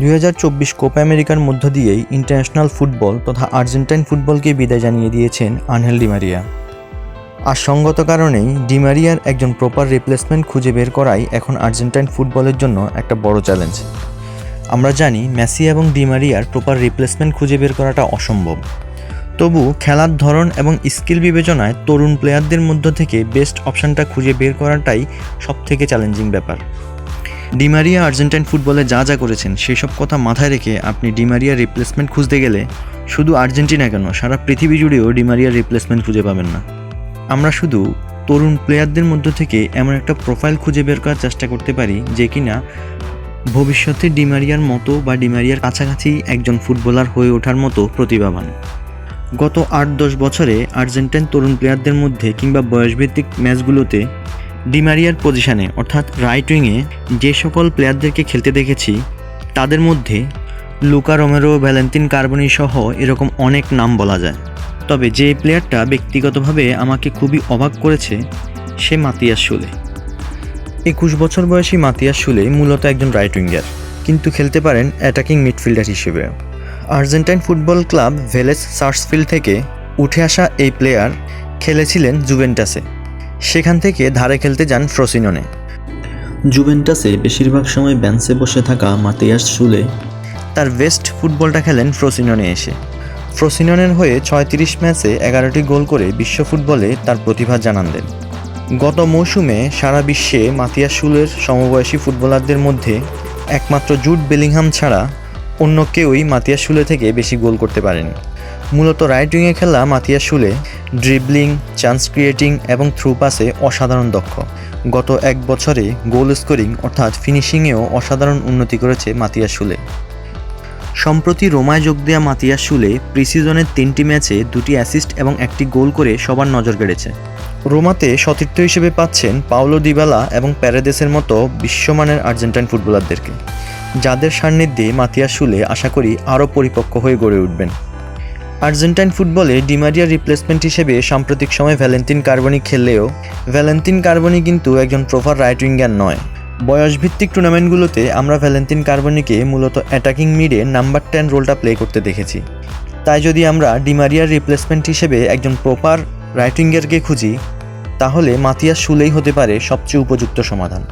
2024 Copa আমেরিকার মধ্য দিয়েই ইন্টারন্যাশনাল ফুটবল তথা আর্জেন্টাইন ফুটবলকে বিদায় জানিয়ে দিয়েছেন আনহেল ডি মারিয়া। আর সঙ্গত কারণেই ডি মারিয়ার একজন প্রপার রিপ্লেসমেন্ট খুঁজে বের করাই এখন আর্জেন্টাইন ফুটবলের জন্য একটা বড় চ্যালেঞ্জ। আমরা জানি মেসি এবং ডি মারিয়ার প্রপার রিপ্লেসমেন্ট খুঁজে বের করাটা অসম্ভব। তবু খেলার ধরন এবং স্কিল বিবেচনায় তরুণ প্লেয়ারদের মধ্য থেকে বেস্ট অপশানটা খুঁজে বের করাটাই সবথেকে চ্যালেঞ্জিং ব্যাপার। ডি মারিয়া আর্জেন্টাইন ফুটবলে যা যা করেছেন সেসব কথা মাথায় রেখে আপনি ডি মারিয়ার রিপ্লেসমেন্ট খুঁজতে গেলে শুধু আর্জেন্টিনা কেন, সারা পৃথিবী জুড়েও ডি মারিয়ার রিপ্লেসমেন্ট খুঁজে পাবেন না। আমরা শুধু তরুণ প্লেয়ারদের মধ্য থেকে এমন একটা প্রোফাইল খুঁজে বের করার চেষ্টা করতে পারি যে কিনা ভবিষ্যতে ডি মারিয়ার মতো বা ডি মারিয়ার কাছাকাছি একজন ফুটবলার হয়ে ওঠার মতো প্রতিভাবান। গত 8-10 বছরে আর্জেন্টাইন তরুণ প্লেয়ারদের মধ্যে কিংবা বয়সভিত্তিক ম্যাচগুলোতে ডি মারিয়ার পজিশানে অর্থাৎ রাইট উইংয়ে যে সকল প্লেয়ারদেরকে খেলতে দেখেছি তাদের মধ্যে লুকা রোমেরো, ভ্যালেন্তিন কার্বনি সহ এরকম অনেক নাম বলা যায়। তবে যে প্লেয়ারটা ব্যক্তিগতভাবে আমাকে খুবই অবাক করেছে সে মাতিয়াস সুলে। 21 বছর বয়সী মাতিয়াস সুলে মূলত একজন রাইট উইঙ্গার, কিন্তু খেলতে পারেন অ্যাটাকিং মিডফিল্ডার হিসেবে। আর্জেন্টাইন ফুটবল ক্লাব ভেলেস সার্সফিল্ড থেকে উঠে আসা এই প্লেয়ার খেলেছিলেন জুভেন্টাসে, সেখান থেকে ধারে খেলতে যান ফ্রোসিনোনে। জুভেন্টাসে বেশিরভাগ সময় বেঞ্চে বসে থাকা মাতিয়াস সুলে তার বেস্ট ফুটবলটা খেলেন ফ্রোসিনোনে এসে। ফ্রোসিনোনের হয়ে 36 ম্যাচে 11টি গোল করে বিশ্ব ফুটবলে তার প্রতিভা জানান দেন। গত মৌসুমে সারা বিশ্বে মাতিয়াস সুলের সমবয়সী ফুটবলারদের মধ্যে একমাত্র জুড বেলিংহাম ছাড়া অন্য কেউই মাতিয়াস সুলে থেকে বেশি গোল করতে পারেনি। মূলত রাইট উইংয়ে খেলা মাতিয়াস সুলে ড্রিবলিং, চান্স ক্রিয়েটিং এবং থ্রু পাসে অসাধারণ দক্ষ। গত 1 বছরে গোল স্কোরিং অর্থাৎ ফিনিশিংয়েও অসাধারণ উন্নতি করেছে মাতিয়াস সুলে। সম্প্রতি রোমায় যোগ দেওয়া মাতিয়াস সুলে প্রিসিজনের 3টি ম্যাচে 2টি অ্যাসিস্ট এবং 1টি গোল করে সবার নজর কেড়েছে। রোমাতে সতীর্থ হিসেবে পাচ্ছেন পাওলো দিবালা এবং প্যারেদেসের মতো বিশ্বমানের আর্জেন্টাইন ফুটবলারদেরকে, যাদের সান্নিধ্যে মাতিয়াস সুলে আশা করি আরও পরিপক্ক হয়ে গড়ে উঠবেন। আর্জেন্টাইন ফুটবলে ডি মারিয়ার রিপ্লেসমেন্ট হিসেবে সাম্প্রতিক সময় ভ্যালেন্তিন কার্বনি খেললেও ভ্যালেন্তিন কার্বনি কিন্তু একজন প্রপার রাইট উইঙ্গার নয়। বয়সভিত্তিক টুর্নামেন্টগুলোতে আমরা ভ্যালেন্তিন কার্বনিকে মূলত অ্যাটাকিং মিডে নাম্বার 10 রোলটা প্লে করতে দেখেছি। তাই যদি আমরা ডি মারিয়ার রিপ্লেসমেন্ট হিসেবে একজন প্রপার রাইট উইঙ্গারকে খুঁজি তাহলে মাতিয়াস সুলেই হতে পারে সবচেয়ে উপযুক্ত সমাধান।